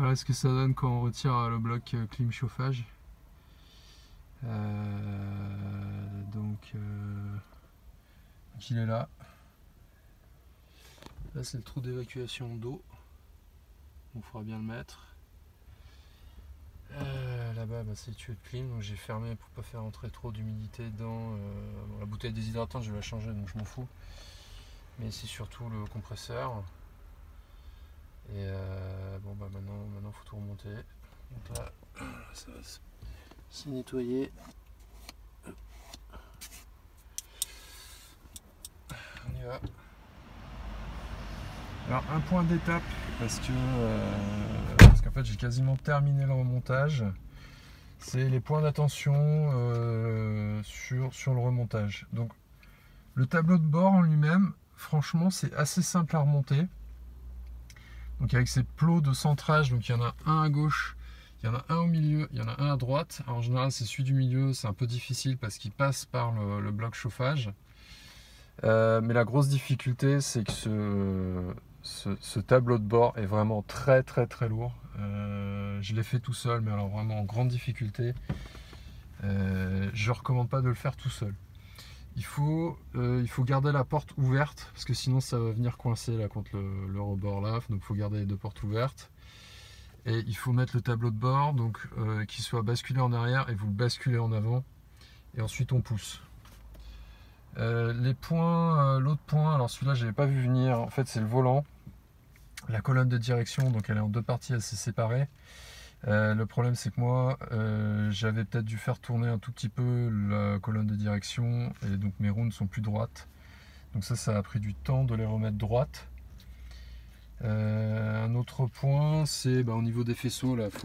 Voilà ce que ça donne quand on retire le bloc clim chauffage. Donc il est là. Là c'est le trou d'évacuation d'eau. Il faudra bien le mettre. Là-bas c'est le tuyau de clim, donc j'ai fermé pour pas faire entrer trop d'humidité dedans. La bouteille déshydratante je vais la changer donc je m'en fous. Mais c'est surtout le compresseur. Et bon bah maintenant faut tout remonter. Donc là ça va se nettoyer. On y va. Alors un point d'étape parce qu'en fait j'ai quasiment terminé le remontage. C'est les points d'attention sur le remontage. Donc le tableau de bord en lui-même, franchement c'est assez simple à remonter. Donc avec ces plots de centrage, donc il y en a un à gauche, il y en a un au milieu, il y en a un à droite. Alors, en général c'est celui du milieu, c'est un peu difficile parce qu'il passe par le bloc chauffage. Mais la grosse difficulté c'est que ce tableau de bord est vraiment très lourd. Je l'ai fait tout seul, mais alors vraiment en grande difficulté. Je recommande pas de le faire tout seul. Il faut garder la porte ouverte parce que sinon ça va venir coincer là contre le rebord là. Donc il faut garder les deux portes ouvertes. Et il faut mettre le tableau de bord donc qu'il soit basculé en arrière et vous le basculez en avant. Et ensuite on pousse. Les points, l'autre point, alors celui-là je n'avais pas vu venir, en fait c'est le volant. La colonne de direction, donc elle est en deux parties assez séparées. Le problème c'est que moi j'avais peut-être dû faire tourner un tout petit peu la colonne de direction et donc mes roues ne sont plus droites. Donc ça a pris du temps de les remettre droites. Un autre point c'est au niveau des faisceaux là, là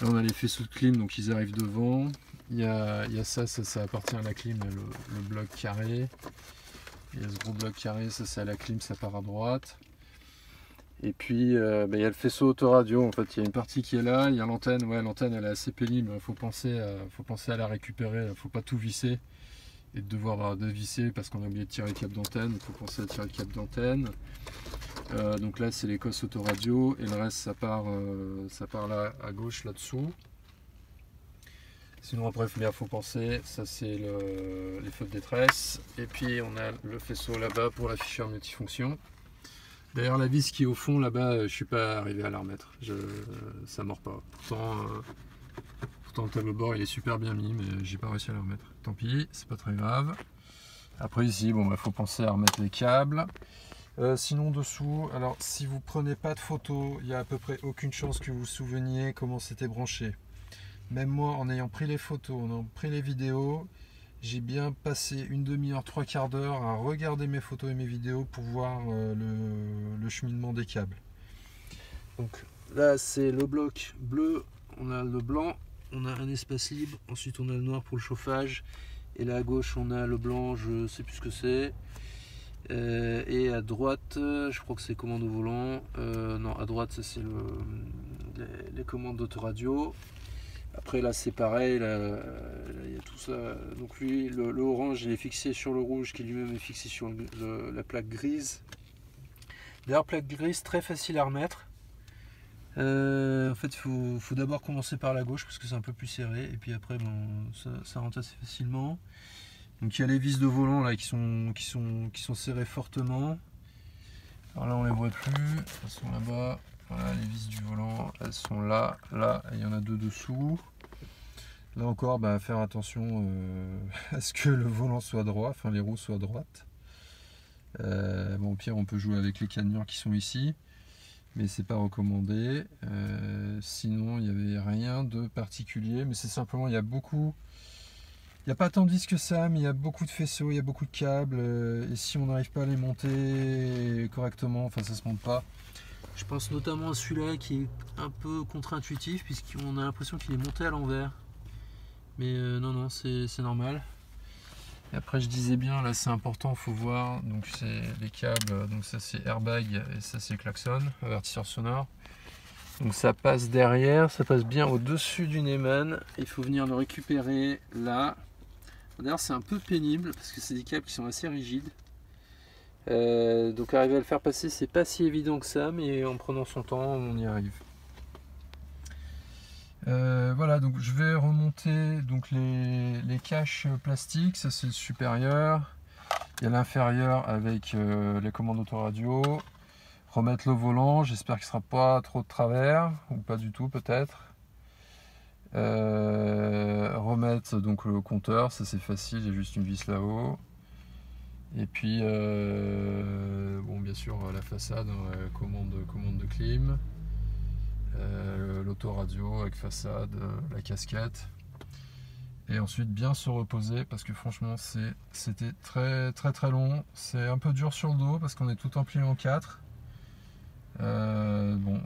on a les faisceaux de clim donc ils arrivent devant. Il y a ça appartient à la clim, le bloc carré. Il y a ce gros bloc carré, ça c'est à la clim, ça part à droite. Et puis il y a le faisceau autoradio, en fait il y a une partie qui est là, il y a l'antenne, ouais l'antenne elle est assez pénible, il faut penser à la récupérer, il ne faut pas tout visser et devoir dévisser parce qu'on a oublié de tirer le câble d'antenne, il faut penser à tirer le câble d'antenne. Donc là c'est l'Écosse autoradio et le reste ça part là à gauche là-dessous. Sinon après il faut penser, ça c'est les feux de détresse et puis on a le faisceau là-bas pour l'afficheur multifonction. D'ailleurs la vis qui est au fond là-bas, je suis pas arrivé à la remettre, ça mord pas. Pourtant le tableau de bord il est super bien mis, mais j'ai pas réussi à la remettre. Tant pis, c'est pas très grave. Après ici, faut penser à remettre les câbles. Sinon dessous, alors si vous prenez pas de photos, il y a à peu près aucune chance que vous vous souveniez comment c'était branché. Même moi, en ayant pris les photos, en ayant pris les vidéos, j'ai bien passé une demi-heure, trois quarts d'heure à regarder mes photos et mes vidéos pour voir le cheminement des câbles. Donc là, c'est le bloc bleu, on a le blanc, on a un espace libre, ensuite on a le noir pour le chauffage, et là à gauche on a le blanc, je sais plus ce que c'est. Et à droite, je crois que c'est commande au volant. Non, à droite, ça c'est les commandes d'autoradio. Après là c'est pareil, là, il y a tout ça. Donc lui, le orange il est fixé sur le rouge qui lui-même est fixé sur la plaque grise. D'ailleurs plaque grise très facile à remettre. En fait il faut d'abord commencer par la gauche parce que c'est un peu plus serré et puis après ça rentre assez facilement. Donc il y a les vis de volant là qui sont serrées fortement. Alors là on les voit plus, elles sont là-bas. Voilà, les vis du volant, elles sont là, et il y en a deux dessous. Là encore, faire attention à ce que le volant soit droit, enfin les roues soient droites. Au pire, on peut jouer avec les cannelures qui sont ici, mais c'est pas recommandé. Sinon, il n'y avait rien de particulier, mais c'est simplement, il y a pas tant de vis que ça, mais il y a beaucoup de faisceaux, il y a beaucoup de câbles, et si on n'arrive pas à les monter correctement, enfin ça se monte pas. Je pense notamment à celui-là qui est un peu contre-intuitif puisqu'on a l'impression qu'il est monté à l'envers. Mais non, c'est normal. Et après je disais bien, là c'est important, il faut voir, donc c'est les câbles, donc ça c'est airbag et ça c'est klaxon, avertisseur sonore. Donc ça passe derrière, ça passe bien au-dessus du Neyman. Il faut venir le récupérer là. D'ailleurs c'est un peu pénible parce que c'est des câbles qui sont assez rigides. Donc arriver à le faire passer c'est pas si évident que ça, mais en prenant son temps on y arrive. Voilà, donc je vais remonter donc les caches plastiques, ça c'est le supérieur. Il y a l'inférieur avec les commandes autoradio. Remettre le volant, j'espère qu'il ne sera pas trop de travers, ou pas du tout peut-être. Remettre donc le compteur, ça c'est facile, il y a juste une vis là-haut. Et puis bon, bien sûr la façade, commande de clim, l'autoradio avec façade, la casquette. Et ensuite bien se reposer parce que franchement c'était très long. C'est un peu dur sur le dos parce qu'on est tout plié en 4. Bon,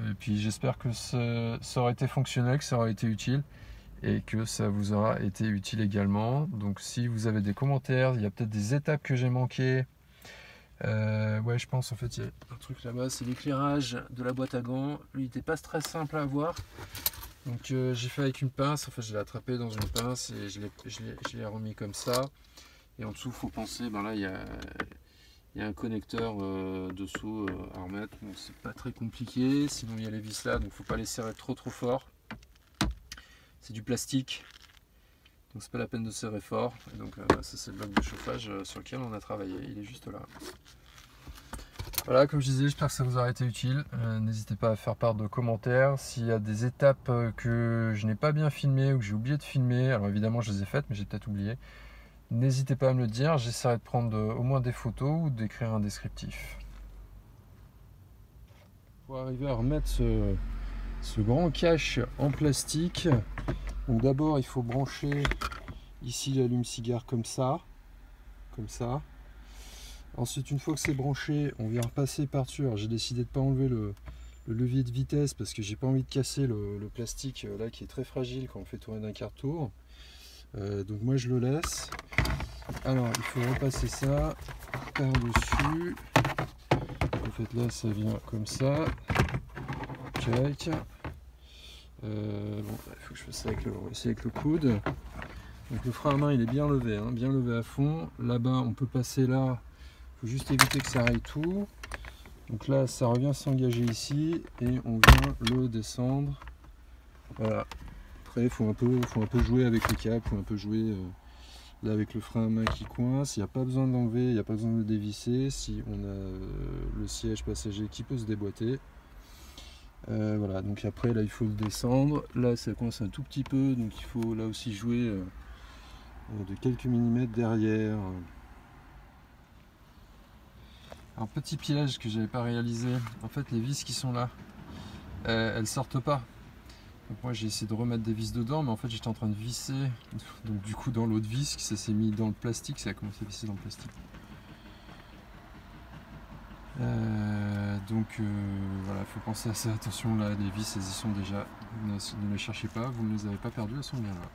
et puis j'espère que ça aura été fonctionnel, que ça aura été utile et que ça vous aura été utile également. Donc si vous avez des commentaires, il y a peut-être des étapes que j'ai manquées. Ouais, je pense en fait il y a un truc là-bas, c'est l'éclairage de la boîte à gants. Lui il n'était pas très simple à avoir. Donc j'ai fait avec une pince, en fait je l'ai attrapé dans une pince et je l'ai remis comme ça. Et en dessous il faut penser, ben là il y a un connecteur dessous à remettre. Bon, c'est pas très compliqué, sinon il y a les vis là, donc faut pas les serrer trop fort. C'est du plastique, donc c'est pas la peine de serrer fort. Et donc ça c'est le bloc de chauffage sur lequel on a travaillé, il est juste là. Voilà, comme je disais, j'espère que ça vous aura été utile. N'hésitez pas à faire part de commentaires. S'il y a des étapes que je n'ai pas bien filmées ou que j'ai oublié de filmer, alors évidemment je les ai faites, mais j'ai peut-être oublié. N'hésitez pas à me le dire, j'essaierai de prendre au moins des photos ou d'écrire un descriptif. Pour arriver à remettre ce grand cache en plastique, donc d'abord il faut brancher ici l'allume-cigare comme ça. Ensuite, une fois que c'est branché, on vient repasser par-dessus. Alors j'ai décidé de ne pas enlever le levier de vitesse parce que j'ai pas envie de casser le plastique là qui est très fragile quand on fait tourner d'un quart tour. Donc moi je le laisse. Alors il faut repasser ça par-dessus. En fait là ça vient comme ça. Check. Bon, il faut que je fasse ça avec le coude. Donc le frein à main il est bien levé, hein, bien levé à fond. Là-bas on peut passer là. Il faut juste éviter que ça aille tout. Donc là ça revient s'engager ici et on vient le descendre. Voilà. Après il faut un peu jouer avec le câble, il faut un peu jouer là avec le frein à main qui coince. Il n'y a pas besoin d'enlever, il n'y a pas besoin de le dévisser. Si on a le siège passager qui peut se déboîter. Voilà, donc après là il faut le descendre. Là ça coince un tout petit peu, donc il faut là aussi jouer de quelques millimètres derrière. Un petit piège que j'avais pas réalisé, en fait les vis qui sont là, elles sortent pas. Donc moi j'ai essayé de remettre des vis dedans, mais en fait j'étais en train de visser, donc du coup dans l'autre vis, ça s'est mis dans le plastique, ça a commencé à visser dans le plastique. Donc voilà, il faut penser à ça, attention là, les vis elles y sont déjà, ne les cherchez pas, vous ne les avez pas perdues, elles sont bien là.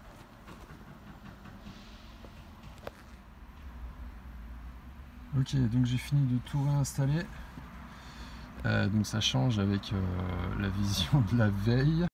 Ok, donc j'ai fini de tout réinstaller. Donc ça change avec la vision de la veille.